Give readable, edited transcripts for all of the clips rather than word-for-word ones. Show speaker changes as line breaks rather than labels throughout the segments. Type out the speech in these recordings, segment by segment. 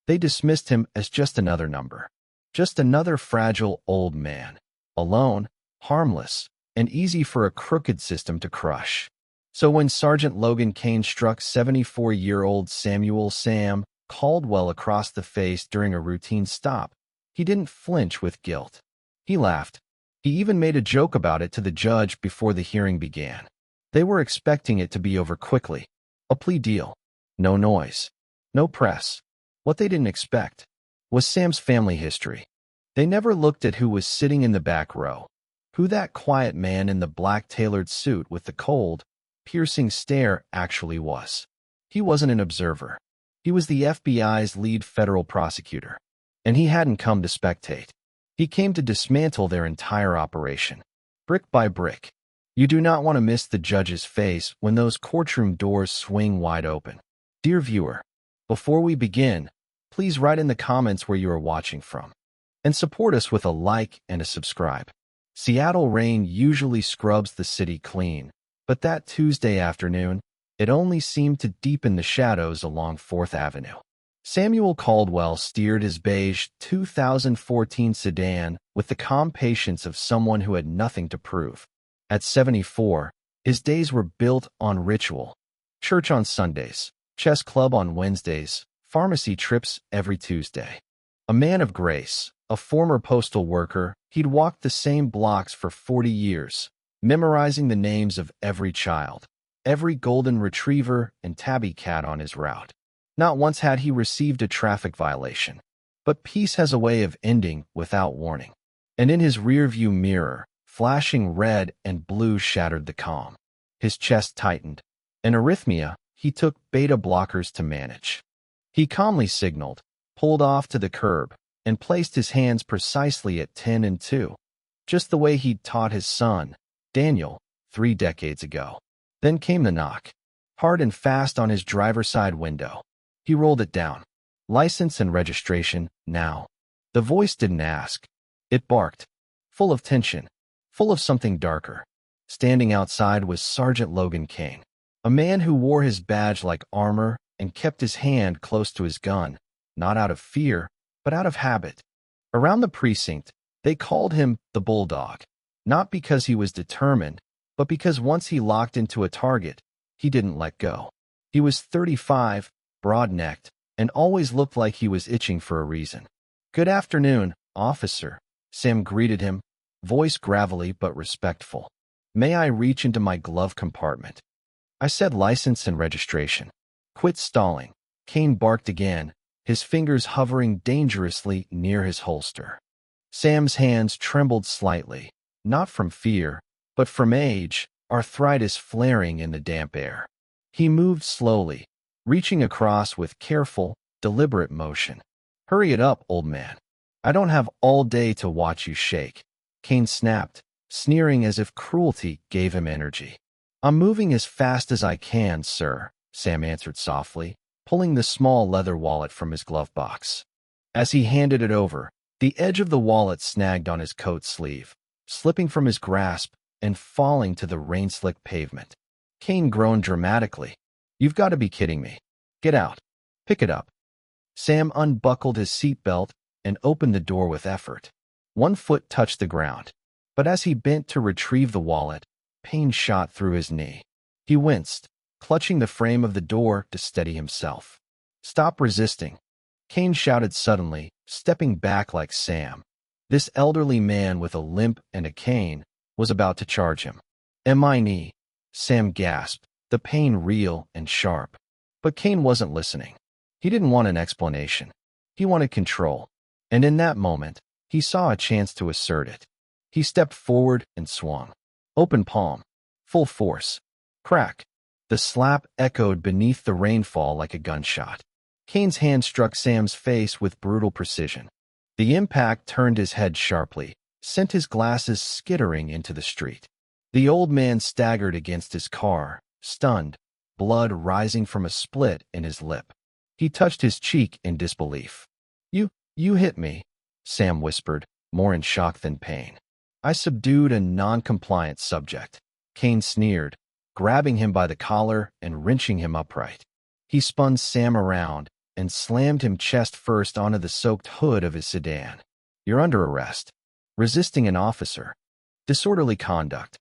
They dismissed him as just another number. Just another fragile old man. Alone, harmless, and easy for a crooked system to crush. So when Sergeant Logan Kane struck 74-year-old Samuel "Sam" Caldwell across the face during a routine stop, he didn't flinch with guilt. He laughed. He even made a joke about it to the judge before the hearing began. They were expecting it to be over quickly. A plea deal. No noise. No press. What they didn't expect was Sam's family history. They never looked at who was sitting in the back row, who that quiet man in the black tailored suit with the cold, piercing stare actually was. He wasn't an observer. He was the FBI's lead federal prosecutor. And he hadn't come to spectate. He came to dismantle their entire operation, brick by brick. You do not want to miss the judge's face when those courtroom doors swing wide open. Dear viewer, before we begin, please write in the comments where you are watching from, and support us with a like and a subscribe. Seattle rain usually scrubs the city clean, but that Tuesday afternoon, it only seemed to deepen the shadows along 4th Avenue. Samuel Caldwell steered his beige 2014 sedan with the calm patience of someone who had nothing to prove. At 74, his days were built on ritual. Church on Sundays, chess club on Wednesdays, pharmacy trips every Tuesday. A man of grace, a former postal worker, he'd walked the same blocks for 40 years, memorizing the names of every child, every golden retriever and tabby cat on his route. Not once had he received a traffic violation. But peace has a way of ending without warning. And in his rearview mirror, flashing red and blue shattered the calm. His chest tightened. An arrhythmia, he took beta blockers to manage. He calmly signaled, pulled off to the curb, and placed his hands precisely at 10 and 2, just the way he'd taught his son, Daniel, 3 decades ago. Then came the knock, hard and fast on his driver's side window. He rolled it down. License and registration, now. The voice didn't ask. It barked, full of tension, full of something darker. Standing outside was Sergeant Logan Kane, a man who wore his badge like armor and kept his hand close to his gun, not out of fear, but out of habit. Around the precinct, they called him the Bulldog, not because he was determined, but because once he locked into a target, he didn't let go. He was 35, broad-necked, and always looked like he was itching for a reason. "Good afternoon, officer," Sam greeted him, voice gravelly but respectful. "May I reach into my glove compartment?" "I said license and registration." "Quit stalling," Kane barked again, his fingers hovering dangerously near his holster. Sam's hands trembled slightly, not from fear, but from age, arthritis flaring in the damp air. He moved slowly, reaching across with careful, deliberate motion. "Hurry it up, old man. I don't have all day to watch you shake," Kane snapped, sneering as if cruelty gave him energy. "I'm moving as fast as I can, sir," Sam answered softly, pulling the small leather wallet from his glove box. As he handed it over, the edge of the wallet snagged on his coat sleeve, slipping from his grasp and falling to the rain-slicked pavement. Kane groaned dramatically. "You've got to be kidding me. Get out. Pick it up." Sam unbuckled his seatbelt and opened the door with effort. One foot touched the ground, but as he bent to retrieve the wallet, pain shot through his knee. He winced, clutching the frame of the door to steady himself. "Stop resisting," Kane shouted suddenly, stepping back like Sam. This elderly man with a limp and a cane was about to charge him. "My knee," Sam gasped, the pain real and sharp. But Kane wasn't listening. He didn't want an explanation. He wanted control. And in that moment, he saw a chance to assert it. He stepped forward and swung. Open palm. Full force. Crack. The slap echoed beneath the rainfall like a gunshot. Kane's hand struck Sam's face with brutal precision. The impact turned his head sharply, sent his glasses skittering into the street. The old man staggered against his car, stunned, blood rising from a split in his lip. He touched his cheek in disbelief. You hit me," Sam whispered, more in shock than pain. "I subdued a non-compliant subject," Kane sneered, grabbing him by the collar and wrenching him upright. He spun Sam around, and slammed him chest first onto the soaked hood of his sedan. "You're under arrest. Resisting an officer. Disorderly conduct."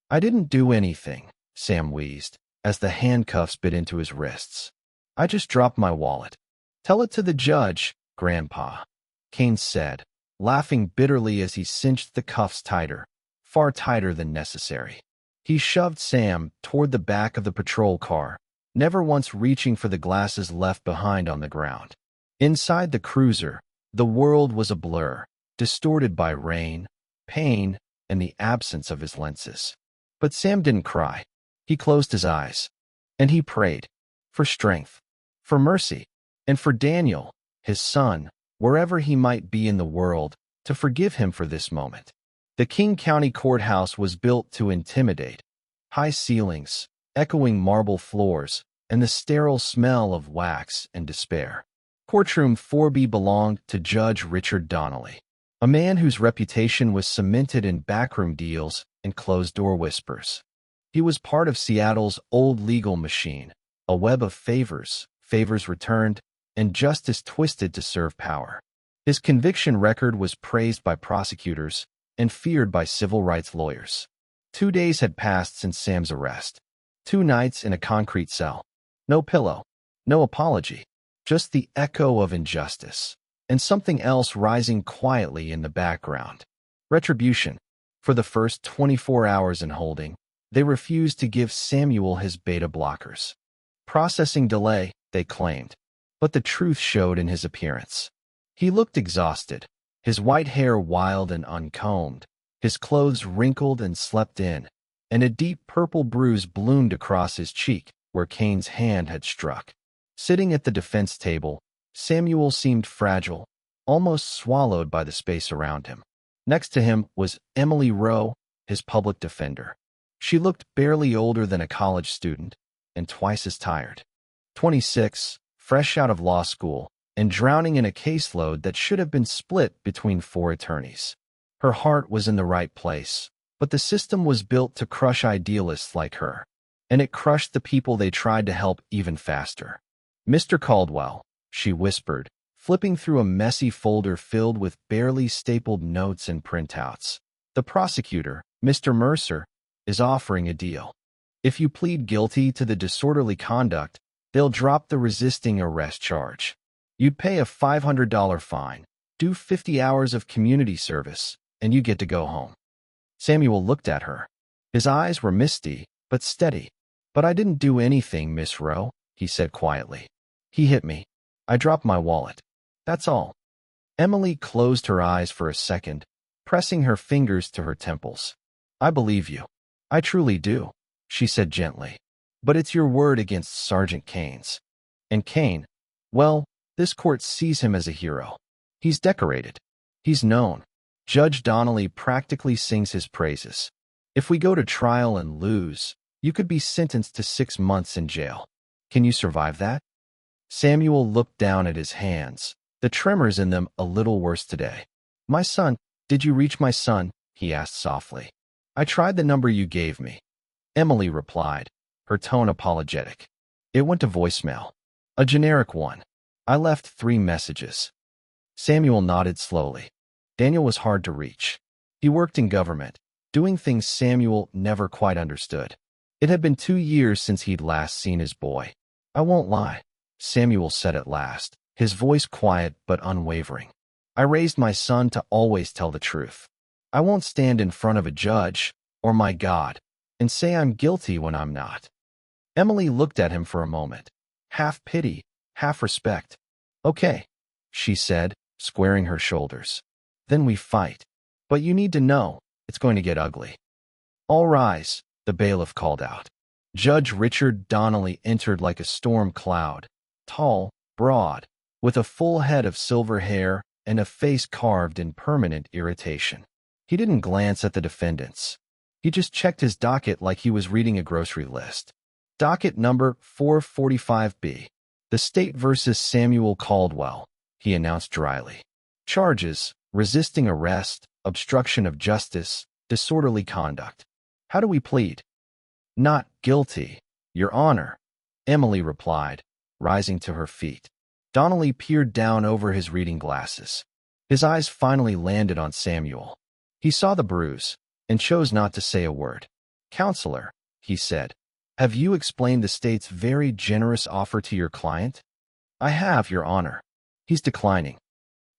"I didn't do anything," Sam wheezed, as the handcuffs bit into his wrists. "I just dropped my wallet." "Tell it to the judge, Grandpa," Kane said, laughing bitterly as he cinched the cuffs tighter, far tighter than necessary. He shoved Sam toward the back of the patrol car, never once reaching for the glasses left behind on the ground. Inside the cruiser, the world was a blur, distorted by rain, pain, and the absence of his lenses. But Sam didn't cry. He closed his eyes, and he prayed for strength, for mercy, and for Daniel, his son, wherever he might be in the world, to forgive him for this moment. The King County Courthouse was built to intimidate. High ceilings, echoing marble floors, and the sterile smell of wax and despair. Courtroom 4B belonged to Judge Richard Donnelly, a man whose reputation was cemented in backroom deals and closed-door whispers. He was part of Seattle's old legal machine, a web of favors returned, and justice twisted to serve power. His conviction record was praised by prosecutors and feared by civil rights lawyers. 2 days had passed since Sam's arrest. 2 nights in a concrete cell. No pillow, no apology, just the echo of injustice, and something else rising quietly in the background. Retribution. For the first 24 hours in holding, they refused to give Samuel his beta blockers. Processing delay, they claimed, but the truth showed in his appearance. He looked exhausted, his white hair wild and uncombed, his clothes wrinkled and slept in, and a deep purple bruise bloomed across his cheek where Kane's hand had struck. Sitting at the defense table, Samuel seemed fragile, almost swallowed by the space around him. Next to him was Emily Rowe, his public defender. She looked barely older than a college student, and twice as tired. 26, fresh out of law school, and drowning in a caseload that should have been split between 4 attorneys. Her heart was in the right place, but the system was built to crush idealists like her, and it crushed the people they tried to help even faster. "Mr. Caldwell," she whispered, flipping through a messy folder filled with barely stapled notes and printouts. "The prosecutor, Mr. Mercer, is offering a deal. If you plead guilty to the disorderly conduct, they'll drop the resisting arrest charge. You'd pay a $500 fine, do 50 hours of community service, and you get to go home." Samuel looked at her. His eyes were misty, but steady. "But I didn't do anything, Miss Rowe," he said quietly. "He hit me. I dropped my wallet. That's all." Emily closed her eyes for a second, pressing her fingers to her temples. "I believe you. I truly do," she said gently. "But it's your word against Sergeant Kane's. And Kane, well, this court sees him as a hero. He's decorated. He's known. Judge Donnelly practically sings his praises. If we go to trial and lose, you could be sentenced to 6 months in jail. Can you survive that?" Samuel looked down at his hands, the tremors in them a little worse today. "My son, did you reach my son?" he asked softly. "I tried the number you gave me," Emily replied, her tone apologetic. "It went to voicemail. A generic one. I left 3 messages." Samuel nodded slowly. Daniel was hard to reach. He worked in government, doing things Samuel never quite understood. It had been 2 years since he'd last seen his boy. "I won't lie," Samuel said at last, his voice quiet but unwavering. "I raised my son to always tell the truth. I won't stand in front of a judge, or my God, and say I'm guilty when I'm not." Emily looked at him for a moment, half pity, half respect. "Okay," she said, squaring her shoulders. "Then we fight. But you need to know, it's going to get ugly." "All rise," the bailiff called out. Judge Richard Donnelly entered like a storm cloud, tall, broad, with a full head of silver hair and a face carved in permanent irritation. He didn't glance at the defendants. He just checked his docket like he was reading a grocery list. "Docket number 445B. The state versus Samuel Caldwell," he announced dryly. "Charges: resisting arrest, obstruction of justice, disorderly conduct." "How do we plead?" "Not guilty, Your Honor," Emily replied, rising to her feet. Donnelly peered down over his reading glasses. His eyes finally landed on Samuel. He saw the bruise and chose not to say a word. "Counselor," he said, "have you explained the state's very generous offer to your client?" "I have, Your Honor. He's declining."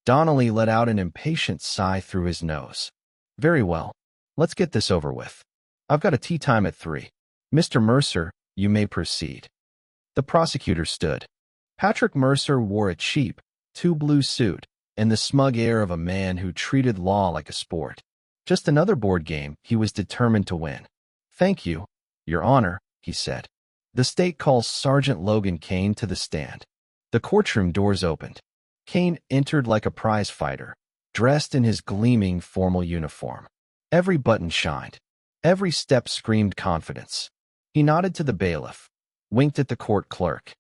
Donnelly let out an impatient sigh through his nose. "Very well. Let's get this over with. I've got a tea time at 3. Mr. Mercer, you may proceed." The prosecutor stood. Patrick Mercer wore a cheap, blue suit and the smug air of a man who treated law like a sport. Just another board game he was determined to win. "Thank you, Your Honor," he said. "The state calls Sergeant Logan Kane to the stand." The courtroom doors opened. Kane entered like a prize fighter, dressed in his gleaming formal uniform. Every button shined. Every step screamed confidence. He nodded to the bailiff, winked at the court clerk,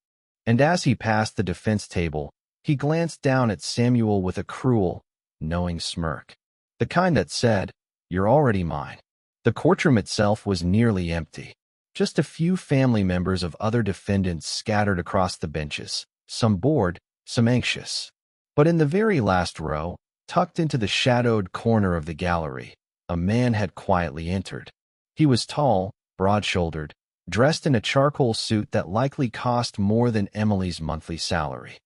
and as he passed the defense table, he glanced down at Samuel with a cruel, knowing smirk. The kind that said, "You're already mine." The courtroom itself was nearly empty. Just a few family members of other defendants scattered across the benches, some bored, some anxious. But in the very last row, tucked into the shadowed corner of the gallery, a man had quietly entered. He was tall, broad-shouldered, dressed in a charcoal suit that likely cost more than Emily's monthly salary.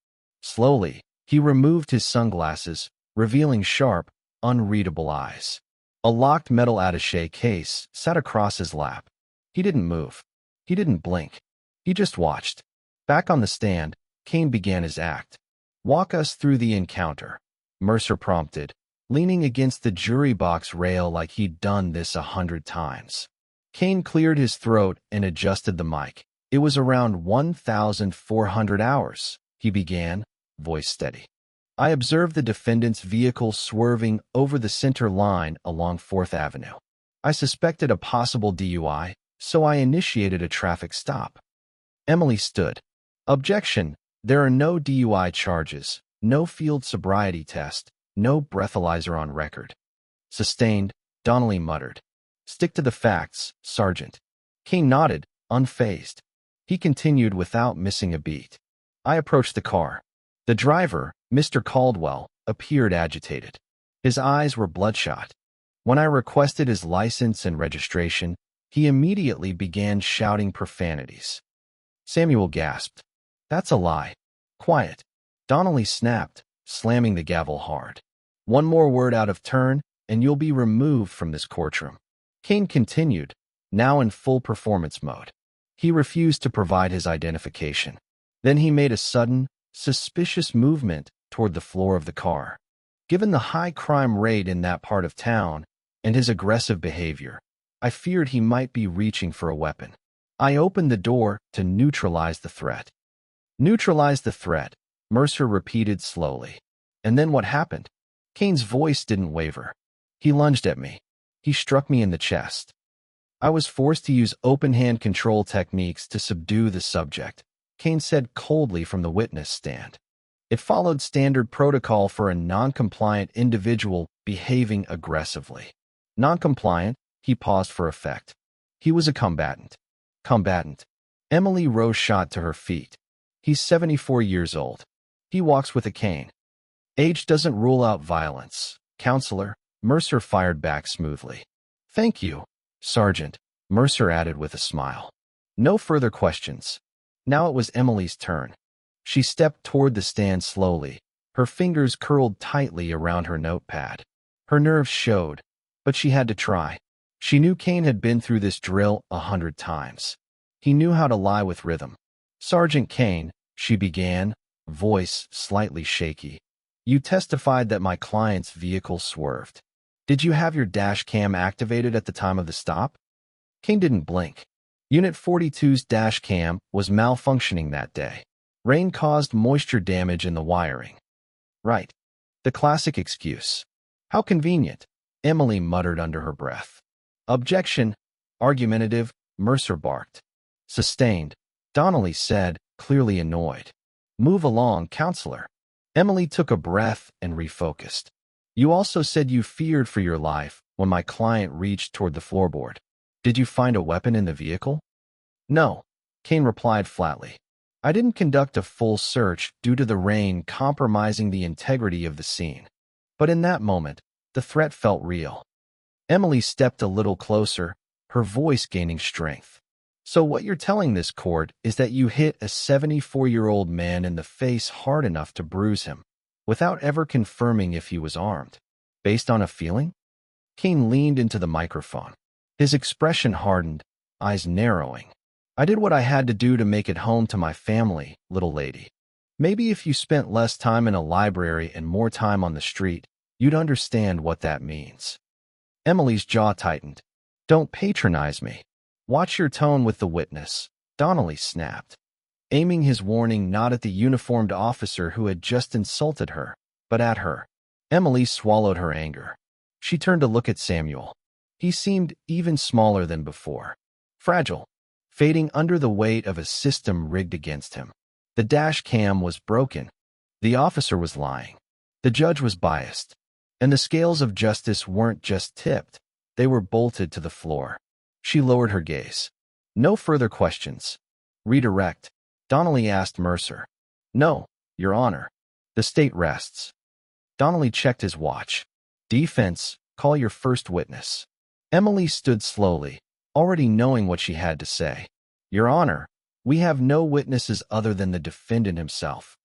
Slowly, he removed his sunglasses, revealing sharp, unreadable eyes. A locked metal attaché case sat across his lap. He didn't move. He didn't blink. He just watched. Back on the stand, Kane began his act. "Walk us through the encounter," Mercer prompted, leaning against the jury box rail like he'd done this 100 times. Kane cleared his throat and adjusted the mic. "It was around 1,400 hours, he began, voice steady. "I observed the defendant's vehicle swerving over the center line along 4th Avenue. I suspected a possible DUI, so I initiated a traffic stop." Emily stood. "Objection. There are no DUI charges, no field sobriety test, no breathalyzer on record." "Sustained," Donnelly muttered. "Stick to the facts, Sergeant." Kane nodded, unfazed. He continued without missing a beat. "I approached the car. The driver, Mr. Caldwell, appeared agitated. His eyes were bloodshot. When I requested his license and registration, he immediately began shouting profanities." Samuel gasped. "That's a lie." "Quiet," Donnelly snapped, slamming the gavel hard. "One more word out of turn, and you'll be removed from this courtroom." Kane continued, now in full performance mode. He refused to provide his identification. Then he made a sudden, suspicious movement toward the floor of the car. Given the high crime rate in that part of town and his aggressive behavior, I feared he might be reaching for a weapon. I opened the door to neutralize the threat. "Neutralize the threat," Mercer repeated slowly. "And then what happened?" Kane's voice didn't waver. "He lunged at me. He struck me in the chest. I was forced to use open-hand control techniques to subdue the subject," Kane said coldly from the witness stand. "It followed standard protocol for a non-compliant individual behaving aggressively." "Non-compliant?" He paused for effect. "He was a combatant." "Combatant." Emily rose shot to her feet. "He's 74 years old. He walks with a cane." "Age doesn't rule out violence, Counselor," Mercer fired back smoothly. "Thank you, Sergeant," Mercer added with a smile. No further questions. Now it was Emily's turn. She stepped toward the stand slowly, her fingers curled tightly around her notepad. Her nerves showed, but she had to try. She knew Kane had been through this drill 100 times. He knew how to lie with rhythm. "Sergeant Kane," she began, voice slightly shaky, "you testified that my client's vehicle swerved. Did you have your dash cam activated at the time of the stop?" Kane didn't blink. Unit 42's dash cam was malfunctioning that day. Rain caused moisture damage in the wiring. "Right." The classic excuse. "How convenient," Emily muttered under her breath. "Objection." Argumentative, Mercer barked. "Sustained," Donnelly said, clearly annoyed. "Move along, Counselor." Emily took a breath and refocused. "You also said you feared for your life when my client reached toward the floorboard. Did you find a weapon in the vehicle?" "No," Kane replied flatly. I didn't conduct a full search due to the rain compromising the integrity of the scene. But in that moment, the threat felt real. Emily stepped a little closer, her voice gaining strength. So what you're telling this court is that you hit a 74-year-old man in the face hard enough to bruise him, without ever confirming if he was armed. Based on a feeling? Kane leaned into the microphone. His expression hardened, eyes narrowing. I did what I had to do to make it home to my family, little lady. Maybe if you spent less time in a library and more time on the street, you'd understand what that means. Emily's jaw tightened. Don't patronize me. Watch your tone with the witness, Donnelly snapped, aiming his warning not at the uniformed officer who had just insulted her, but at her. Emily swallowed her anger. She turned to look at Samuel. He seemed even smaller than before. Fragile, fading under the weight of a system rigged against him. The dash cam was broken. The officer was lying. The judge was biased. And the scales of justice weren't just tipped, they were bolted to the floor. She lowered her gaze. No further questions. Redirect, Donnelly asked Mercer. No, Your Honor. The state rests. Donnelly checked his watch. Defense, call your first witness. Emily stood slowly, already knowing what she had to say. Your Honor, we have no witnesses other than the defendant himself.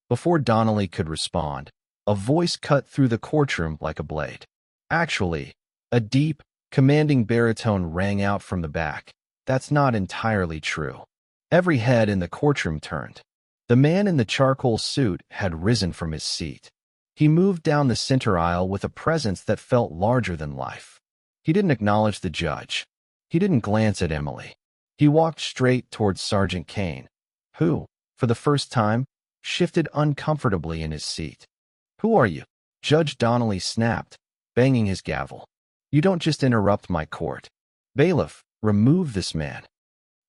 Before Donnelly could respond, a voice cut through the courtroom like a blade. Actually, a deep, commanding baritone rang out from the back. That's not entirely true. Every head in the courtroom turned. The man in the charcoal suit had risen from his seat. He moved down the center aisle with a presence that felt larger than life. He didn't acknowledge the judge. He didn't glance at Emily. He walked straight towards Sergeant Kane, who, for the first time, shifted uncomfortably in his seat. Who are you? Judge Donnelly snapped, banging his gavel. You don't just interrupt my court. Bailiff, remove this man.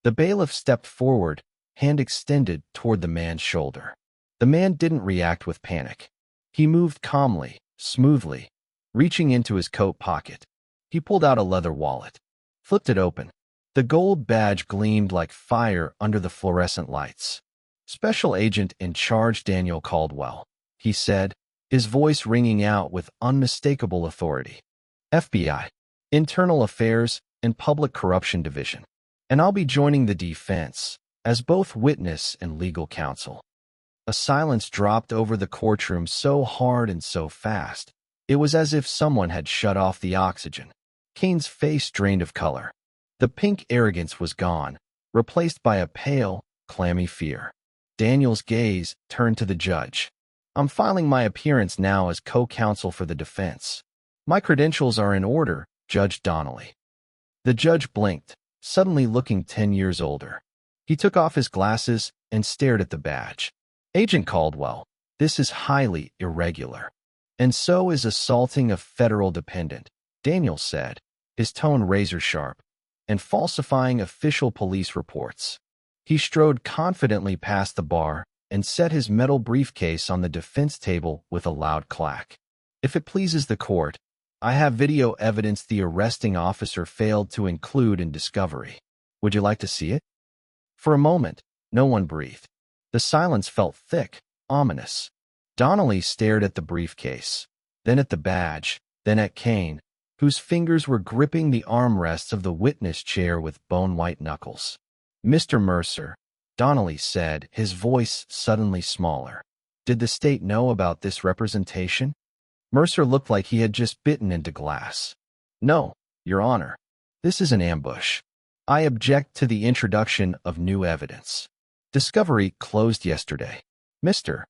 The bailiff stepped forward, hand extended toward the man's shoulder. The man didn't react with panic. He moved calmly, smoothly, reaching into his coat pocket. He pulled out a leather wallet, flipped it open. The gold badge gleamed like fire under the fluorescent lights. Special Agent in Charge Samuel Caldwell, he said, his voice ringing out with unmistakable authority. FBI, Internal Affairs and Public Corruption Division. And I'll be joining the defense as both witness and legal counsel. A silence dropped over the courtroom so hard and so fast, it was as if someone had shut off the oxygen. Kane's face drained of color. The pink arrogance was gone, replaced by a pale, clammy fear. Daniel's gaze turned to the judge. I'm filing my appearance now as co-counsel for the defense. My credentials are in order, Judge Donnelly. The judge blinked, suddenly looking 10 years older. He took off his glasses and stared at the badge. Agent Caldwell, this is highly irregular. And so is assaulting a federal dependent, Daniel said, his tone razor-sharp, and falsifying official police reports. He strode confidently past the bar and set his metal briefcase on the defense table with a loud clack. If it pleases the court, I have video evidence the arresting officer failed to include in discovery. Would you like to see it? For a moment, no one breathed. The silence felt thick, ominous. Donnelly stared at the briefcase, then at the badge, then at Kane, whose fingers were gripping the armrests of the witness chair with bone-white knuckles. Mr. Mercer, Donnelly said, his voice suddenly smaller. Did the state know about this representation? Mercer looked like he had just bitten into glass. No, Your Honor. This is an ambush. I object to the introduction of new evidence. Discovery closed yesterday. Mr.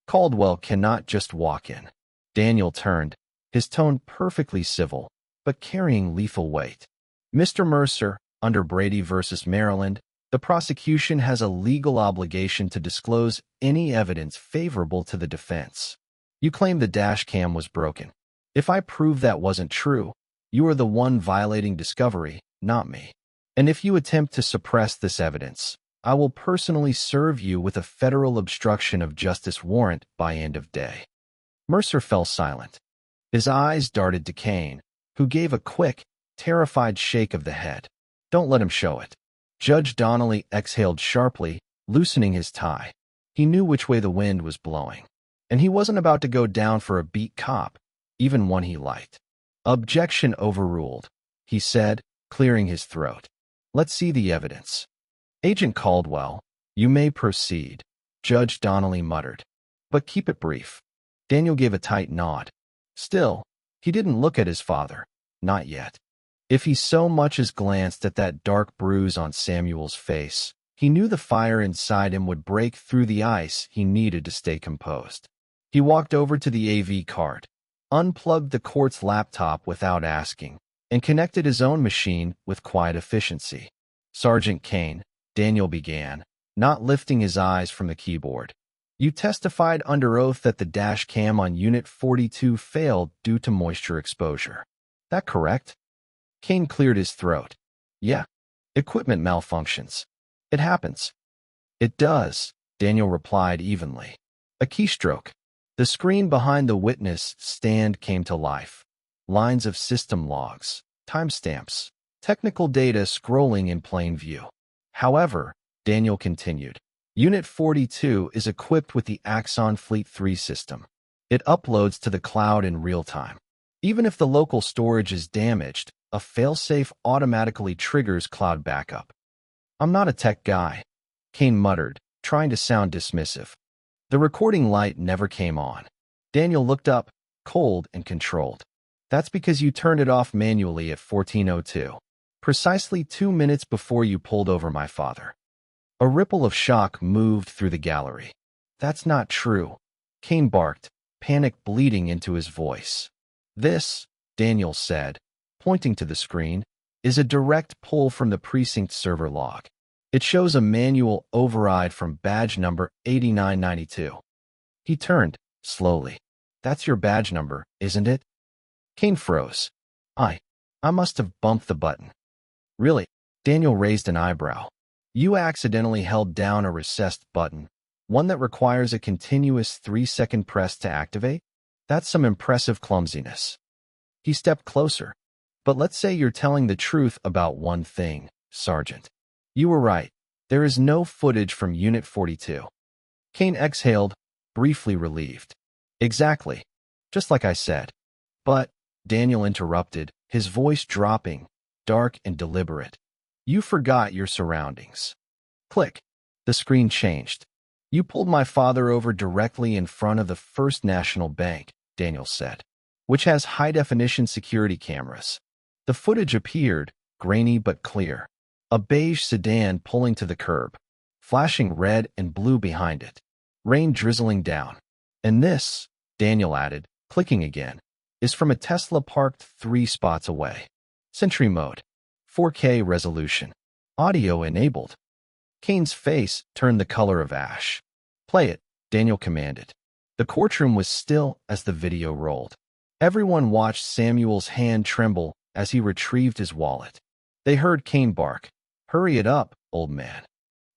Caldwell cannot just walk in. Daniel turned, his tone perfectly civil, but carrying lethal weight. Mr. Mercer, under Brady v. Maryland, the prosecution has a legal obligation to disclose any evidence favorable to the defense. You claim the dash cam was broken. If I prove that wasn't true, you are the one violating discovery, not me. And if you attempt to suppress this evidence, I will personally serve you with a federal obstruction of justice warrant by end of day. Mercer fell silent. His eyes darted to Kane, who gave a quick, terrified shake of the head. Don't let him show it. Judge Donnelly exhaled sharply, loosening his tie. He knew which way the wind was blowing, and he wasn't about to go down for a beat cop, even one he liked. Objection overruled, he said, clearing his throat. Let's see the evidence. Agent Caldwell, you may proceed, Judge Donnelly muttered. But keep it brief. Daniel gave a tight nod. Still, he didn't look at his father. Not yet. If he so much as glanced at that dark bruise on Samuel's face, he knew the fire inside him would break through the ice he needed to stay composed. He walked over to the AV cart, unplugged the court's laptop without asking, and connected his own machine with quiet efficiency. Sergeant Kane, Daniel began, not lifting his eyes from the keyboard. You testified under oath that the dash cam on Unit 42 failed due to moisture exposure. That correct? Kane cleared his throat. Yeah. Equipment malfunctions. It happens. It does, Daniel replied evenly. A keystroke. The screen behind the witness stand came to life. Lines of system logs, timestamps, technical data scrolling in plain view. However, Daniel continued, Unit 42 is equipped with the Axon Fleet 3 system. It uploads to the cloud in real time. Even if the local storage is damaged, a failsafe automatically triggers cloud backup. I'm not a tech guy, Kane muttered, trying to sound dismissive. The recording light never came on. Daniel looked up, cold and controlled. That's because you turned it off manually at 14:02, precisely 2 minutes before you pulled over my father. A ripple of shock moved through the gallery. That's not true, Kane barked, panic bleeding into his voice. This, Daniel said, pointing to the screen, is a direct pull from the precinct server log. It shows a manual override from badge number 8992. He turned, slowly. That's your badge number, isn't it? Kane froze. I must have bumped the button. Really? Daniel raised an eyebrow. You accidentally held down a recessed button, one that requires a continuous 3-second press to activate? That's some impressive clumsiness. He stepped closer. But let's say you're telling the truth about one thing, Sergeant. You were right. There is no footage from Unit 42. Kane exhaled, briefly relieved. Exactly. Just like I said. But, Daniel interrupted, his voice dropping, dark and deliberate. You forgot your surroundings. Click. The screen changed. You pulled my father over directly in front of the First National Bank, Daniel said, which has high-definition security cameras. The footage appeared, grainy but clear. A beige sedan pulling to the curb, flashing red and blue behind it. Rain drizzling down. And this, Daniel added, clicking again, is from a Tesla parked 3 spots away. Sentry mode. 4K resolution. Audio enabled. Kane's face turned the color of ash. Play it, Daniel commanded. The courtroom was still as the video rolled. Everyone watched Samuel's hand tremble as he retrieved his wallet. They heard Kane bark, "Hurry it up, old man."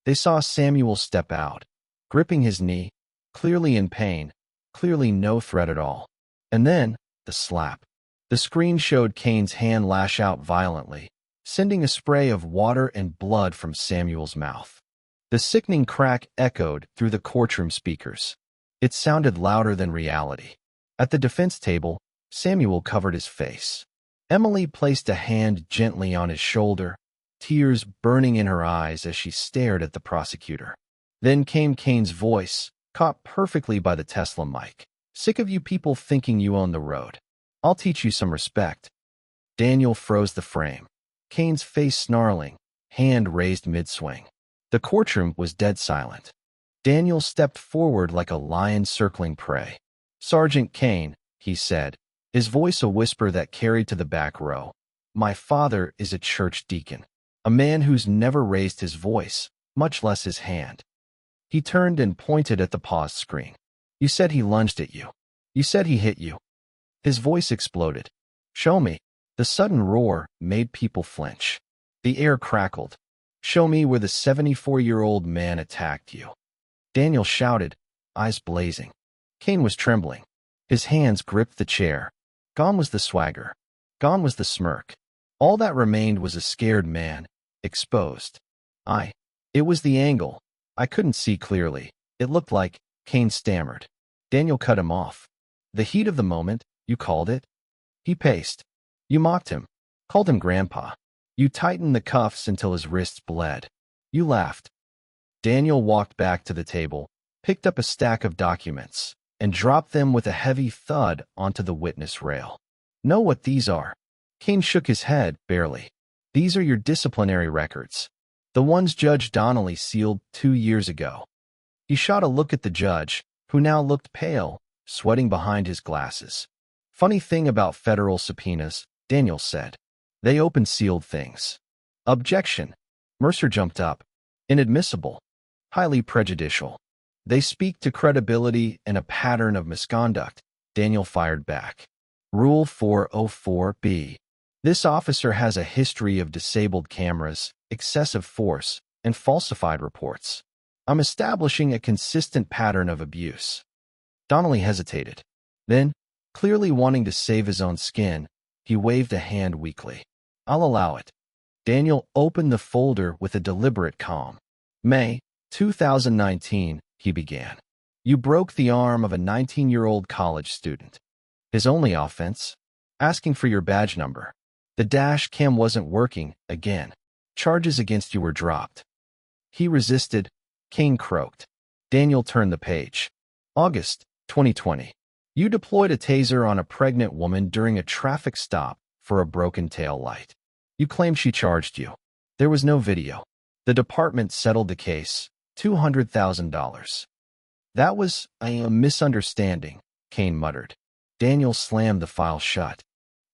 They saw Samuel step out, gripping his knee, clearly in pain, clearly no threat at all. And then, the slap. The screen showed Kane's hand lash out violently, sending a spray of water and blood from Samuel's mouth. The sickening crack echoed through the courtroom speakers. It sounded louder than reality. At the defense table, Samuel covered his face. Emily placed a hand gently on his shoulder, tears burning in her eyes as she stared at the prosecutor. Then came Kane's voice, caught perfectly by the Tesla mic. "Sick of you people thinking you own the road. I'll teach you some respect." Daniel froze the frame. Kane's face snarling, hand raised mid-swing. The courtroom was dead silent. Daniel stepped forward like a lion circling prey. "Sergeant Kane," he said, his voice a whisper that carried to the back row. "My father is a church deacon, a man who's never raised his voice, much less his hand." He turned and pointed at the paused screen. "You said he lunged at you. You said he hit you." His voice exploded. "Show me." The sudden roar made people flinch. The air crackled. "Show me where the 74-year-old man attacked you." Daniel shouted, eyes blazing. Kane was trembling. His hands gripped the chair. Gone was the swagger. Gone was the smirk. All that remained was a scared man, exposed. It was the angle, I couldn't see clearly. It looked like, Kane stammered. Daniel cut him off. The heat of the moment, you called it? He paced. You mocked him. Called him Grandpa. You tightened the cuffs until his wrists bled. You laughed. Daniel walked back to the table, picked up a stack of documents, and dropped them with a heavy thud onto the witness rail. Know what these are? Kane shook his head, barely. These are your disciplinary records. The ones Judge Donnelly sealed 2 years ago. He shot a look at the judge, who now looked pale, sweating behind his glasses. Funny thing about federal subpoenas, Daniel said. They open sealed things. Objection. Mercer jumped up. Inadmissible. Highly prejudicial. They speak to credibility and a pattern of misconduct, Daniel fired back. Rule 404B. This officer has a history of disabled cameras, excessive force, and falsified reports. I'm establishing a consistent pattern of abuse. Donnelly hesitated. Then, clearly wanting to save his own skin, he waved a hand weakly. I'll allow it. Daniel opened the folder with a deliberate calm. May 2019, he began. You broke the arm of a 19-year-old college student. His only offense? Asking for your badge number. The dash cam wasn't working, again. Charges against you were dropped. He resisted. Kane croaked. Daniel turned the page. August 2020. You deployed a taser on a pregnant woman during a traffic stop for a broken tail light. You claim she charged you. There was no video. The department settled the case, $200,000. That was a misunderstanding, Kane muttered. Daniel slammed the file shut.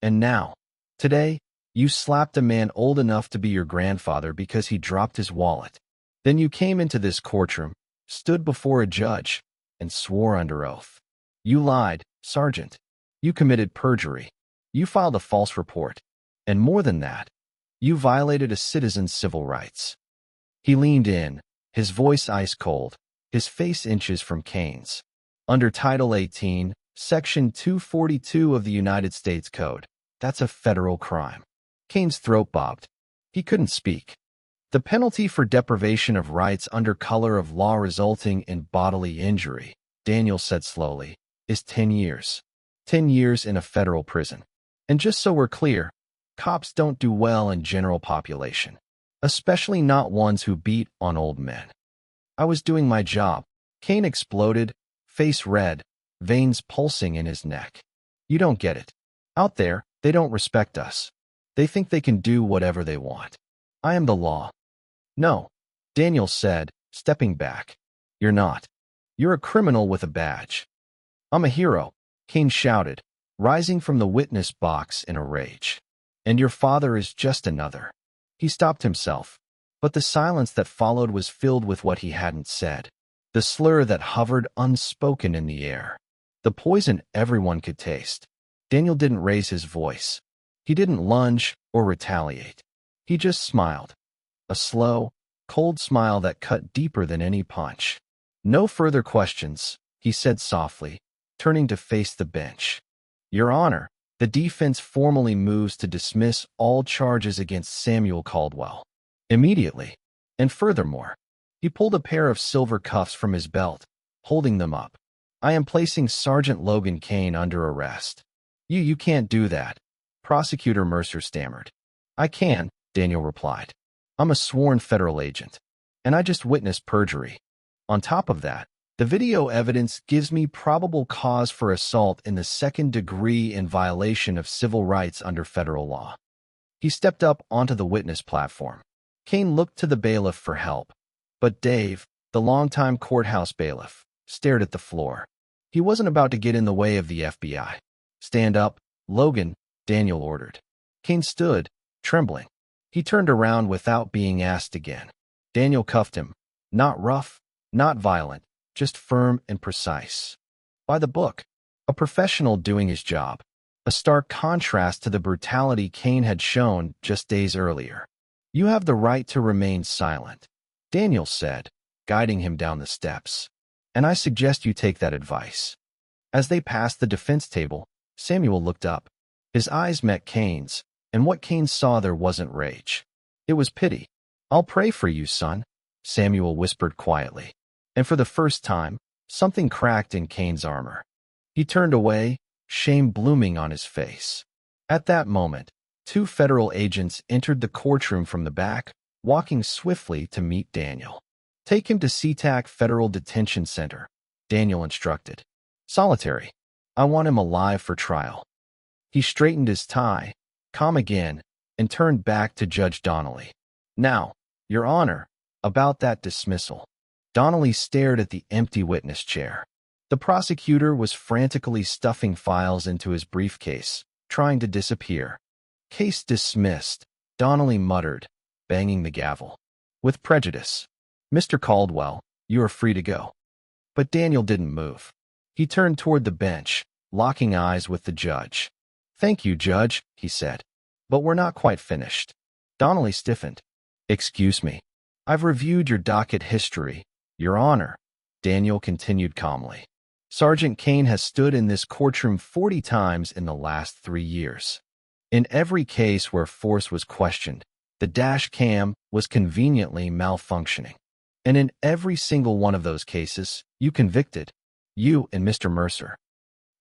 And now, today, you slapped a man old enough to be your grandfather because he dropped his wallet. Then you came into this courtroom, stood before a judge, and swore under oath. You lied, Sergeant. You committed perjury. You filed a false report. And more than that, you violated a citizen's civil rights. He leaned in, his voice ice-cold, his face inches from Kane's. Under Title 18, Section 242 of the United States Code, that's a federal crime. Kane's throat bobbed. He couldn't speak. The penalty for deprivation of rights under color of law resulting in bodily injury, Daniel said slowly, is 10 years. 10 years in a federal prison. And just so we're clear, cops don't do well in general population, especially not ones who beat on old men. I was doing my job. Kane exploded, face red, veins pulsing in his neck. You don't get it. Out there, they don't respect us. They think they can do whatever they want. I am the law. No, Daniel said, stepping back. You're not. You're a criminal with a badge. I'm a hero, Kane shouted, rising from the witness box in a rage. And your father is just another. He stopped himself, but the silence that followed was filled with what he hadn't said, the slur that hovered unspoken in the air, the poison everyone could taste. Daniel didn't raise his voice. He didn't lunge or retaliate. He just smiled. A slow, cold smile that cut deeper than any punch. No further questions, he said softly, turning to face the bench. Your Honor, the defense formally moves to dismiss all charges against Samuel Caldwell. Immediately. And furthermore, he pulled a pair of silver cuffs from his belt, holding them up. I am placing Sergeant Logan Kane under arrest. You can't do that, Prosecutor Mercer stammered. I can, Daniel replied. I'm a sworn federal agent, and I just witnessed perjury. On top of that, the video evidence gives me probable cause for assault in the second degree in violation of civil rights under federal law. He stepped up onto the witness platform. Kane looked to the bailiff for help, but Dave, the longtime courthouse bailiff, stared at the floor. He wasn't about to get in the way of the FBI. Stand up, Logan, Daniel ordered. Kane stood, trembling. He turned around without being asked again. Daniel cuffed him. Not rough, not violent, just firm and precise. By the book. A professional doing his job. A stark contrast to the brutality Kane had shown just days earlier. You have the right to remain silent, Daniel said, guiding him down the steps. And I suggest you take that advice. As they passed the defense table, Samuel looked up. His eyes met Kane's, and what Kane saw there wasn't rage. It was pity. I'll pray for you, son, Samuel whispered quietly. And for the first time, something cracked in Kane's armor. He turned away, shame blooming on his face. At that moment, two federal agents entered the courtroom from the back, walking swiftly to meet Daniel. "Take him to SeaTac Federal Detention Center," Daniel instructed. "Solitary. I want him alive for trial." He straightened his tie, calm again, and turned back to Judge Donnelly. "Now, Your Honor, about that dismissal." Donnelly stared at the empty witness chair. The prosecutor was frantically stuffing files into his briefcase, trying to disappear. "Case dismissed," Donnelly muttered, banging the gavel. "With prejudice. Mr. Caldwell, you are free to go." But Daniel didn't move. He turned toward the bench, locking eyes with the judge. "Thank you, Judge," he said. "But we're not quite finished." Donnelly stiffened. "Excuse me. I've reviewed your docket history, Your Honor," Daniel continued calmly. "Sergeant Kane has stood in this courtroom 40 times in the last 3 years. In every case where force was questioned, the dash cam was conveniently malfunctioning. And in every single one of those cases, you convicted. You and Mr. Mercer."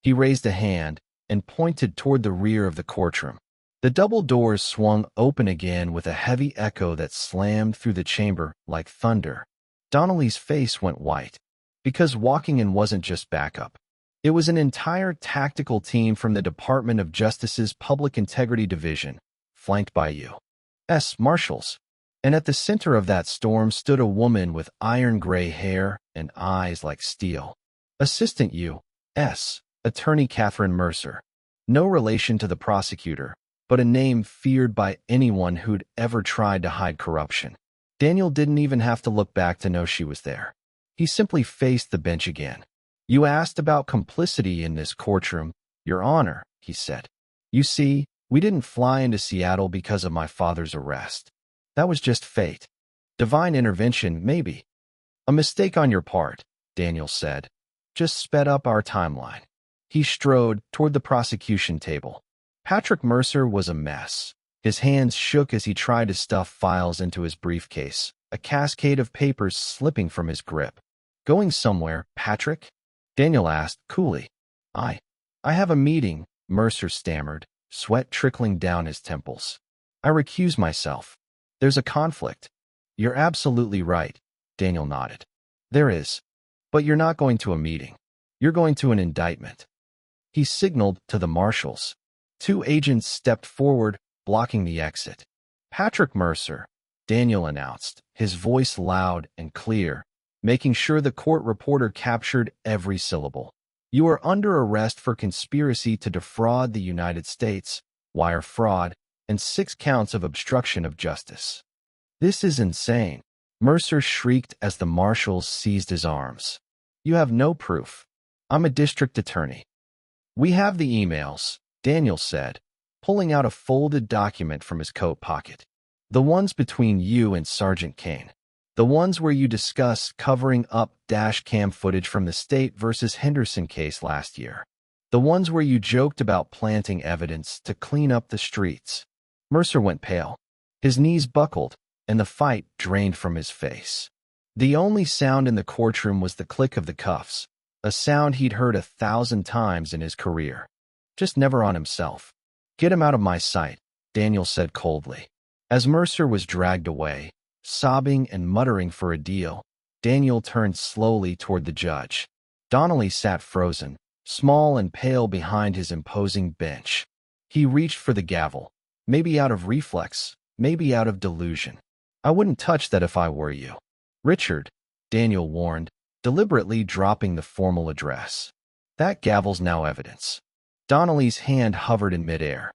He raised a hand and pointed toward the rear of the courtroom. The double doors swung open again with a heavy echo that slammed through the chamber like thunder. Donnelly's face went white, because walking in wasn't just backup. It was an entire tactical team from the Department of Justice's Public Integrity Division, flanked by U.S. Marshals. And at the center of that storm stood a woman with iron-gray hair and eyes like steel. Assistant U.S. Attorney Catherine Mercer. No relation to the prosecutor, but a name feared by anyone who'd ever tried to hide corruption. Daniel didn't even have to look back to know she was there. He simply faced the bench again. "You asked about complicity in this courtroom, Your Honor," he said. "You see, we didn't fly into Seattle because of my father's arrest. That was just fate. Divine intervention, maybe. A mistake on your part," Daniel said. "Just sped up our timeline." He strode toward the prosecution table. Patrick Mercer was a mess. His hands shook as he tried to stuff files into his briefcase, a cascade of papers slipping from his grip. "Going somewhere, Patrick?" Daniel asked coolly. I have a meeting," Mercer stammered, sweat trickling down his temples. "I recuse myself. There's a conflict." "You're absolutely right," Daniel nodded. "There is. But you're not going to a meeting. You're going to an indictment." He signaled to the marshals. 2 agents stepped forward, blocking the exit. "Patrick Mercer," Daniel announced, his voice loud and clear, making sure the court reporter captured every syllable. "You are under arrest for conspiracy to defraud the United States, wire fraud, and 6 counts of obstruction of justice." "This is insane," Mercer shrieked as the marshals seized his arms. "You have no proof. I'm a district attorney." "We have the emails," Daniel said, pulling out a folded document from his coat pocket. "The ones between you and Sergeant Kane. The ones where you discuss covering up dash cam footage from the State versus Henderson case last year. The ones where you joked about planting evidence to clean up the streets." Mercer went pale. His knees buckled, and the fight drained from his face. The only sound in the courtroom was the click of the cuffs, a sound he'd heard 1,000 times in his career. Just never on himself. "Get him out of my sight," Daniel said coldly. As Mercer was dragged away, sobbing and muttering for a deal, Daniel turned slowly toward the judge. Donnelly sat frozen, small and pale behind his imposing bench. He reached for the gavel, maybe out of reflex, maybe out of delusion. "I wouldn't touch that if I were you, Richard," Daniel warned, deliberately dropping the formal address. "That gavel's now evidence." Donnelly's hand hovered in midair.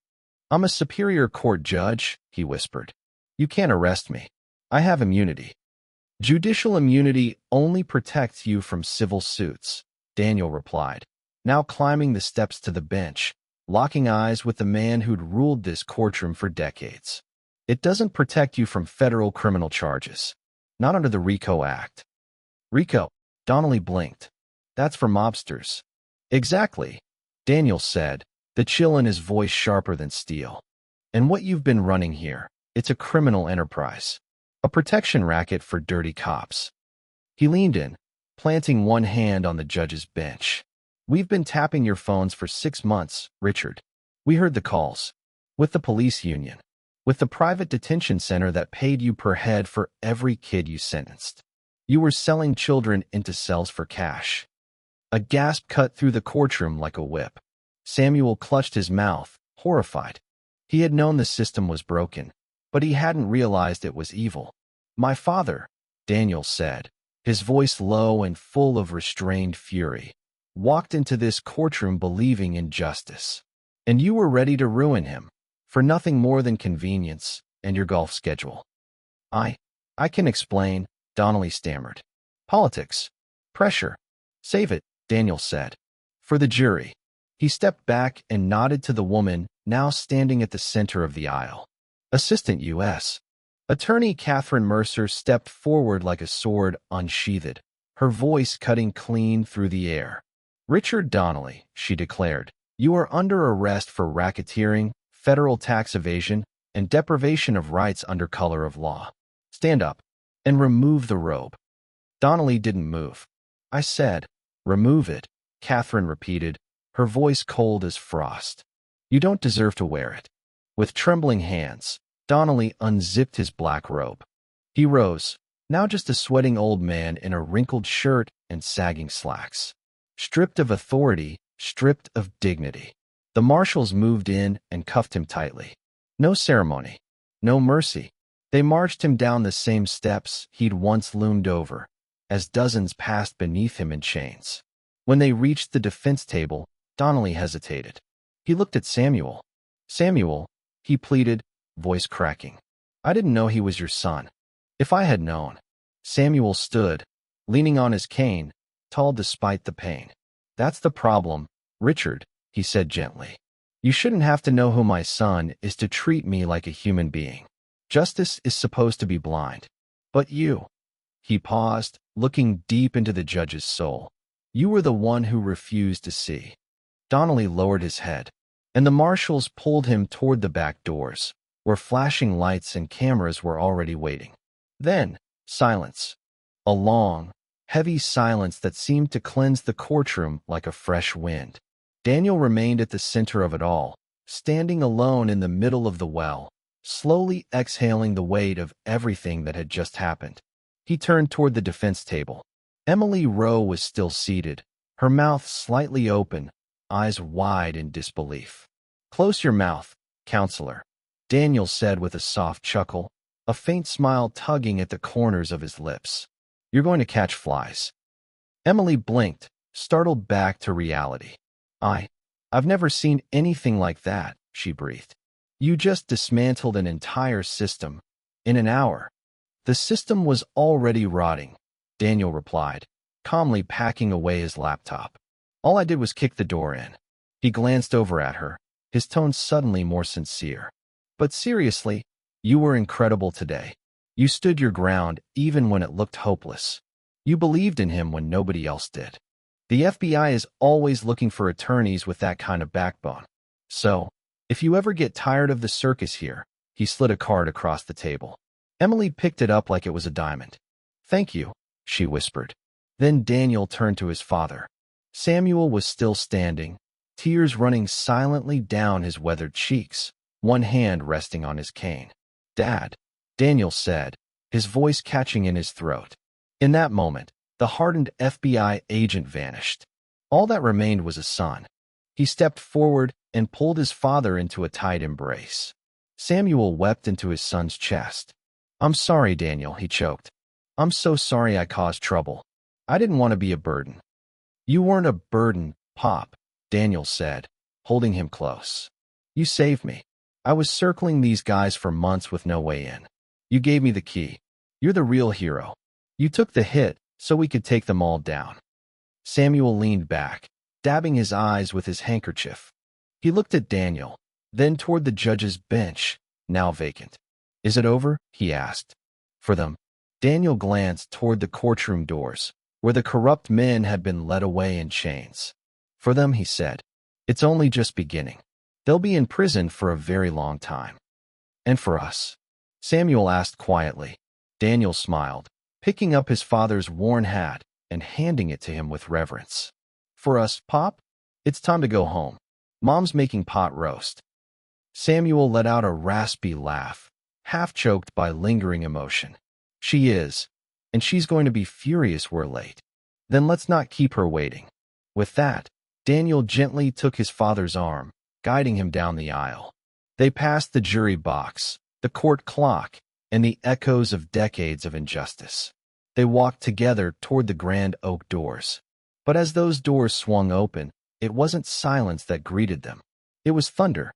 "I'm a superior court judge," he whispered. "You can't arrest me. I have immunity." "Judicial immunity only protects you from civil suits," Daniel replied, now climbing the steps to the bench, locking eyes with the man who'd ruled this courtroom for decades. "It doesn't protect you from federal criminal charges. Not under the RICO Act." "RICO?" Donnelly blinked. "That's for mobsters." "Exactly," Daniel said, the chill in his voice sharper than steel. "And what you've been running here, it's a criminal enterprise. A protection racket for dirty cops. He leaned in, planting one hand on the judge's bench. We've been tapping your phones for 6 months, Richard. We heard the calls. With the police union. With the private detention center that paid you per head for every kid you sentenced. You were selling children into cells for cash. A gasp cut through the courtroom like a whip. Samuel clutched his mouth, horrified. He had known the system was broken, but he hadn't realized it was evil. My father, Daniel said, his voice low and full of restrained fury, walked into this courtroom believing in justice. And you were ready to ruin him, for nothing more than convenience and your golf schedule. I can explain, Donnelly stammered. Politics. Pressure. Save it, Daniel said. For the jury. He stepped back and nodded to the woman now standing at the center of the aisle. Assistant U.S. Attorney Catherine Mercer stepped forward like a sword unsheathed, her voice cutting clean through the air. Richard Donnelly, she declared, you are under arrest for racketeering, federal tax evasion, and deprivation of rights under color of law. Stand up and remove the robe. Donnelly didn't move. I said, remove it, Catherine repeated, her voice cold as frost. You don't deserve to wear it. With trembling hands, Donnelly unzipped his black robe. He rose, now just a sweating old man in a wrinkled shirt and sagging slacks. Stripped of authority, stripped of dignity. The marshals moved in and cuffed him tightly. No ceremony, no mercy. They marched him down the same steps he'd once loomed over, as dozens passed beneath him in chains. When they reached the defense table, Donnelly hesitated. He looked at Samuel. Samuel, he pleaded, voice cracking. I didn't know he was your son. If I had known. Samuel stood, leaning on his cane, tall despite the pain. That's the problem, Richard, he said gently. You shouldn't have to know who my son is to treat me like a human being. Justice is supposed to be blind. But you. He paused, looking deep into the judge's soul. You were the one who refused to see. Donnelly lowered his head, and the marshals pulled him toward the back doors, where flashing lights and cameras were already waiting. Then, silence. A long, heavy silence that seemed to cleanse the courtroom like a fresh wind. Daniel remained at the center of it all, standing alone in the middle of the well, slowly exhaling the weight of everything that had just happened. He turned toward the defense table. Emily Rowe was still seated, her mouth slightly open, eyes wide in disbelief. Close your mouth, counselor, Daniel said with a soft chuckle, a faint smile tugging at the corners of his lips. You're going to catch flies. Emily blinked, startled back to reality. I've never seen anything like that, she breathed. You just dismantled an entire system. In an hour. The system was already rotting, Daniel replied, calmly packing away his laptop. All I did was kick the door in. He glanced over at her, his tone suddenly more sincere. But seriously, you were incredible today. You stood your ground even when it looked hopeless. You believed in him when nobody else did. The FBI is always looking for attorneys with that kind of backbone. So, if you ever get tired of the circus here, he slid a card across the table. Emily picked it up like it was a diamond. Thank you, she whispered. Then Daniel turned to his father. Samuel was still standing, tears running silently down his weathered cheeks, one hand resting on his cane. Dad, Daniel said, his voice catching in his throat. In that moment, the hardened FBI agent vanished. All that remained was a son. He stepped forward and pulled his father into a tight embrace. Samuel wept into his son's chest. I'm sorry, Daniel, he choked. I'm so sorry I caused trouble. I didn't want to be a burden. You weren't a burden, Pop, Daniel said, holding him close. You saved me. I was circling these guys for months with no way in. You gave me the key. You're the real hero. You took the hit so we could take them all down. Samuel leaned back, dabbing his eyes with his handkerchief. He looked at Daniel, then toward the judge's bench, now vacant. Is it over? He asked. For them. Daniel glanced toward the courtroom doors, where the corrupt men had been led away in chains. For them, he said. It's only just beginning. They'll be in prison for a very long time. And for us? Samuel asked quietly. Daniel smiled, picking up his father's worn hat and handing it to him with reverence. For us, Pop, it's time to go home. Mom's making pot roast. Samuel let out a raspy laugh, half choked by lingering emotion. She is, and she's going to be furious we're late. Then let's not keep her waiting. With that, Daniel gently took his father's arm, guiding him down the aisle. They passed the jury box, the court clock, and the echoes of decades of injustice. They walked together toward the grand oak doors. But as those doors swung open, it wasn't silence that greeted them. It was thunder.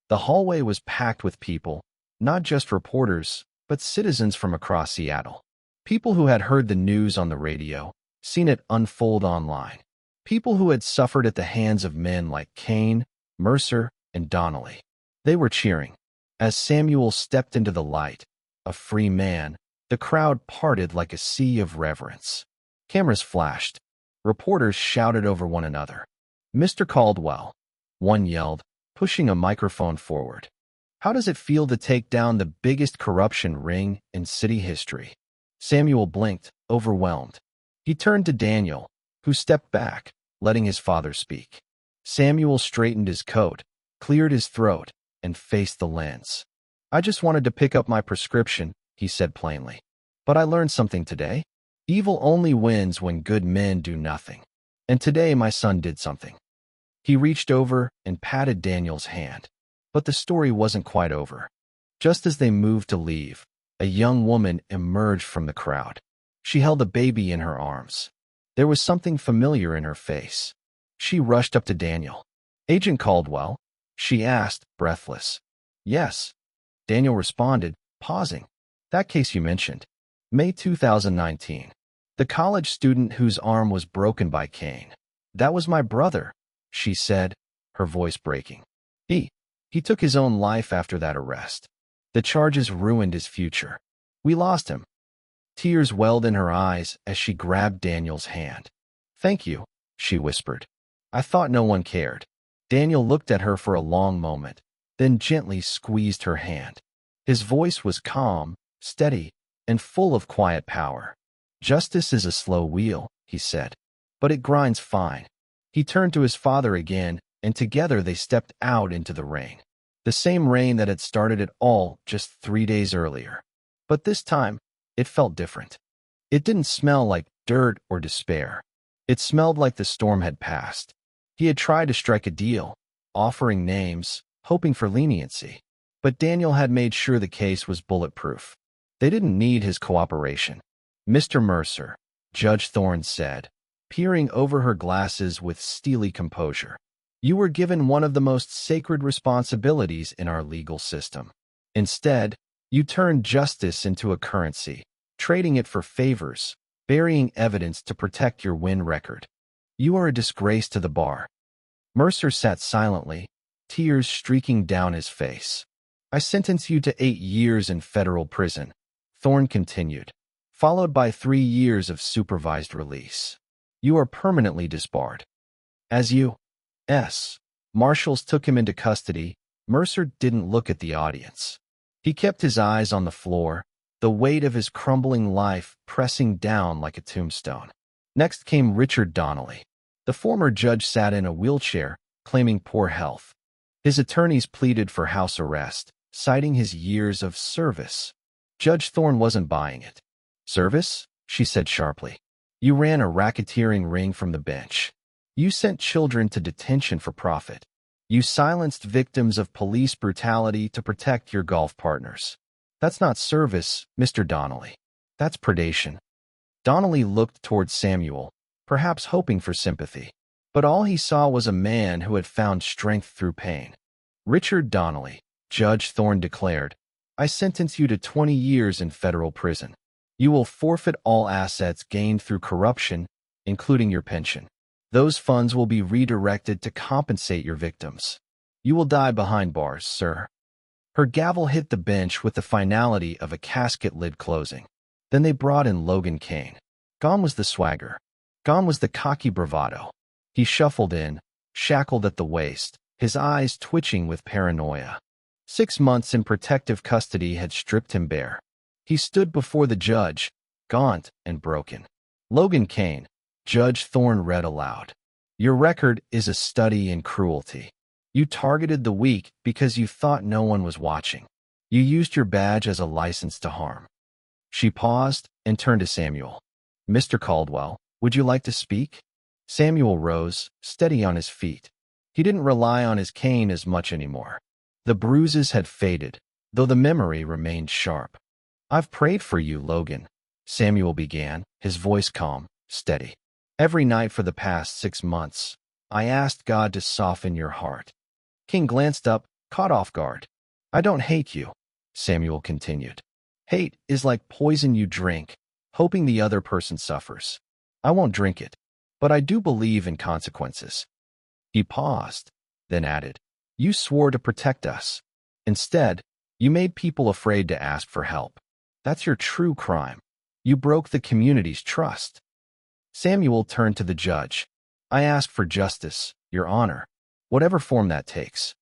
The hallway was packed with people, not just reporters, but citizens from across Seattle. People who had heard the news on the radio, seen it unfold online. People who had suffered at the hands of men like Kane, Mercer, and Donnelly. They were cheering. As Samuel stepped into the light, a free man, the crowd parted like a sea of reverence. Cameras flashed. Reporters shouted over one another. "Mr. Caldwell," one yelled, pushing a microphone forward. "How does it feel to take down the biggest corruption ring in city history?" Samuel blinked, overwhelmed. He turned to Daniel, who stepped back, letting his father speak. Samuel straightened his coat, cleared his throat, and faced the lens. "I just wanted to pick up my prescription," he said plainly. "But I learned something today. Evil only wins when good men do nothing. And today my son did something." He reached over and patted Daniel's hand. But the story wasn't quite over. Just as they moved to leave, a young woman emerged from the crowd. She held a baby in her arms. There was something familiar in her face. She rushed up to Daniel. "Agent Caldwell?" she asked, breathless. "Yes," Daniel responded, pausing. "That case you mentioned. May 2019. The college student whose arm was broken by Kane. That was my brother," she said, her voice breaking. He took his own life after that arrest. The charges ruined his future. We lost him." Tears welled in her eyes as she grabbed Daniel's hand. "Thank you," she whispered. "I thought no one cared." Daniel looked at her for a long moment, then gently squeezed her hand. His voice was calm, steady, and full of quiet power. "Justice is a slow wheel," he said, "but it grinds fine." He turned to his father again, and together they stepped out into the rain. The same rain that had started it all just 3 days earlier. But this time, it felt different. It didn't smell like dirt or despair. It smelled like the storm had passed. He had tried to strike a deal, offering names, hoping for leniency. But Daniel had made sure the case was bulletproof. They didn't need his cooperation. "Mr. Mercer," Judge Thorne said, peering over her glasses with steely composure, "you were given one of the most sacred responsibilities in our legal system. Instead, you turned justice into a currency, trading it for favors, burying evidence to protect your win record. You are a disgrace to the bar." Mercer sat silently, tears streaking down his face. "I sentence you to 8 years in federal prison," Thorne continued, "followed by 3 years of supervised release. You are permanently disbarred." As U.S. Marshals took him into custody, Mercer didn't look at the audience. He kept his eyes on the floor, the weight of his crumbling life pressing down like a tombstone. Next came Richard Donnelly. The former judge sat in a wheelchair, claiming poor health. His attorneys pleaded for house arrest, citing his years of service. Judge Thorne wasn't buying it. "Service?" she said sharply. "You ran a racketeering ring from the bench. You sent children to detention for profit. You silenced victims of police brutality to protect your golf partners. That's not service, Mr. Donnelly. That's predation." Donnelly looked toward Samuel, perhaps hoping for sympathy. But all he saw was a man who had found strength through pain. "Richard Donnelly," Judge Thorne declared, "I sentence you to 20 years in federal prison. You will forfeit all assets gained through corruption, including your pension. Those funds will be redirected to compensate your victims. You will die behind bars, sir." Her gavel hit the bench with the finality of a casket lid closing. Then they brought in Logan Kane. Gone was the swagger. Gone was the cocky bravado. He shuffled in, shackled at the waist, his eyes twitching with paranoia. 6 months in protective custody had stripped him bare. He stood before the judge, gaunt and broken. Logan Kane, Judge Thorne read aloud. Your record is a study in cruelty. You targeted the weak because you thought no one was watching. You used your badge as a license to harm. She paused and turned to Samuel. Mr. Caldwell, would you like to speak? Samuel rose, steady on his feet. He didn't rely on his cane as much anymore. The bruises had faded, though the memory remained sharp. I've prayed for you, Logan, Samuel began, his voice calm, steady. Every night for the past 6 months, I asked God to soften your heart. King glanced up, caught off guard. I don't hate you, Samuel continued. Hate is like poison you drink, hoping the other person suffers. I won't drink it, but I do believe in consequences. He paused, then added, You swore to protect us. Instead, you made people afraid to ask for help. That's your true crime. You broke the community's trust. Samuel turned to the judge. I ask for justice, Your Honor, whatever form that takes.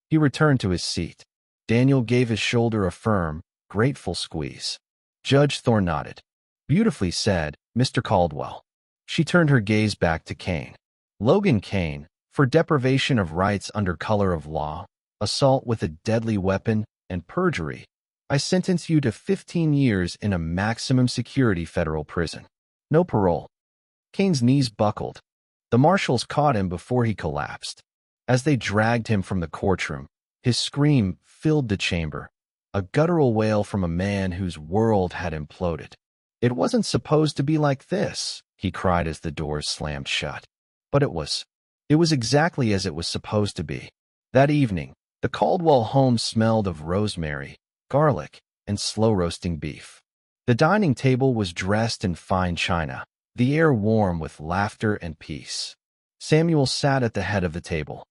He returned to his seat. Daniel gave his shoulder a firm, grateful squeeze. Judge Thorne nodded. Beautifully said, Mr. Caldwell. She turned her gaze back to Kane. Logan Kane, for deprivation of rights under color of law, assault with a deadly weapon, and perjury, I sentence you to 15 years in a maximum security federal prison. No parole. Kane's knees buckled. The marshals caught him before he collapsed. As they dragged him from the courtroom, his scream filled the chamber, a guttural wail from a man whose world had imploded. It wasn't supposed to be like this, he cried as the doors slammed shut. But it was. It was exactly as it was supposed to be. That evening, the Caldwell home smelled of rosemary, garlic, and slow-roasting beef. The dining table was dressed in fine china, the air warm with laughter and peace. Samuel sat at the head of the table.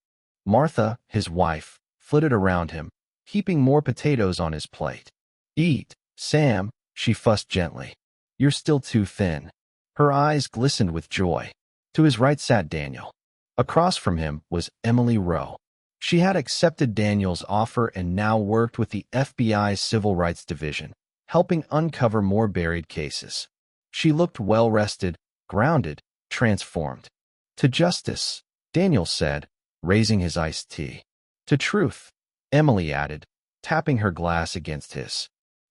Martha, his wife, flitted around him, heaping more potatoes on his plate. Eat, Sam, she fussed gently. You're still too thin. Her eyes glistened with joy. To his right sat Daniel. Across from him was Emily Rowe. She had accepted Daniel's offer and now worked with the FBI's Civil Rights Division, helping uncover more buried cases. She looked well-rested, grounded, transformed. To justice, Daniel said, raising his iced tea. To truth, Emily added, tapping her glass against his.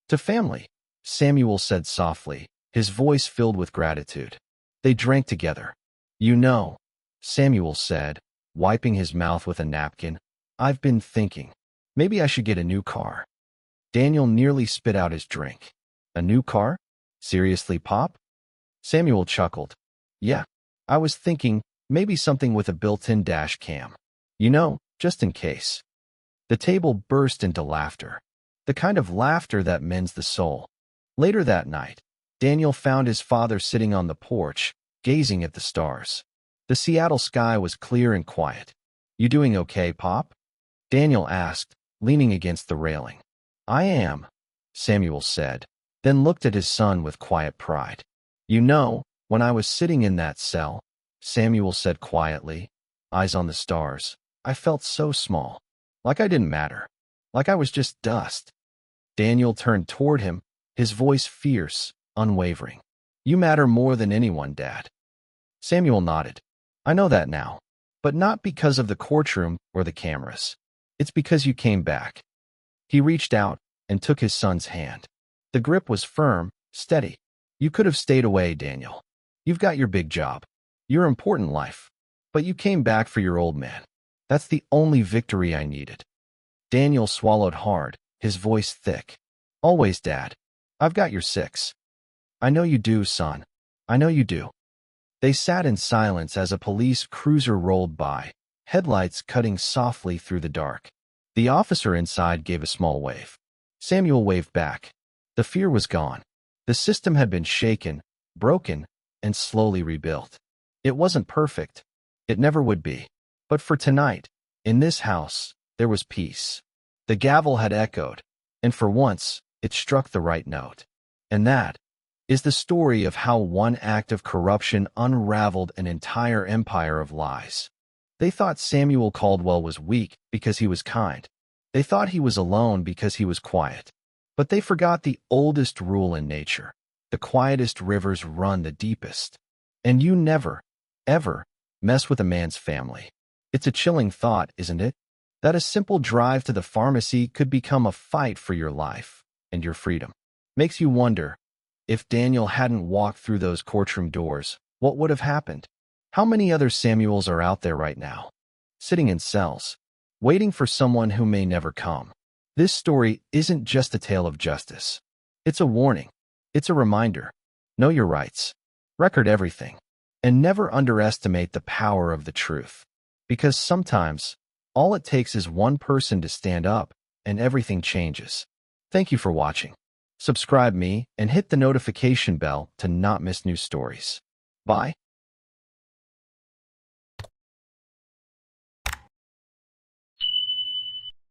To family, Samuel said softly, his voice filled with gratitude. They drank together. You know, Samuel said, wiping his mouth with a napkin, I've been thinking, maybe I should get a new car. Daniel nearly spit out his drink. A new car? Seriously, Pop? Samuel chuckled. Yeah, I was thinking maybe something with a built-in dash cam. You know, just in case. The table burst into laughter. The kind of laughter that mends the soul. Later that night, Daniel found his father sitting on the porch, gazing at the stars. The Seattle sky was clear and quiet. You doing okay, Pop? Daniel asked, leaning against the railing. I am, Samuel said, then looked at his son with quiet pride. You know, when I was sitting in that cell, Samuel said quietly, eyes on the stars, I felt so small. Like I didn't matter. Like I was just dust. Daniel turned toward him, his voice fierce, unwavering. You matter more than anyone, Dad. Samuel nodded. I know that now, but not because of the courtroom or the cameras. It's because you came back. He reached out and took his son's hand. The grip was firm, steady. You could have stayed away, Daniel. You've got your big job, your important life, but you came back for your old man. That's the only victory I needed. Daniel swallowed hard, his voice thick. Always, Dad. I've got your 6. I know you do, son. I know you do. They sat in silence as a police cruiser rolled by, headlights cutting softly through the dark. The officer inside gave a small wave. Samuel waved back. The fear was gone. The system had been shaken, broken, and slowly rebuilt. It wasn't perfect. It never would be. But for tonight, in this house, there was peace. The gavel had echoed, and for once, it struck the right note. And that is the story of how one act of corruption unraveled an entire empire of lies. They thought Samuel Caldwell was weak because he was kind. They thought he was alone because he was quiet. But they forgot the oldest rule in nature. The quietest rivers run the deepest. And you never, ever mess with a man's family. It's a chilling thought, isn't it? That a simple drive to the pharmacy could become a fight for your life and your freedom. Makes you wonder, if Daniel hadn't walked through those courtroom doors, what would have happened? How many other Samuels are out there right now, sitting in cells, waiting for someone who may never come? This story isn't just a tale of justice. It's a warning. It's a reminder. Know your rights. Record everything. And never underestimate the power of the truth. Because sometimes, all it takes is one person to stand up, and everything changes. Thank you for watching. Subscribe me and hit the notification bell to not miss new stories. Bye.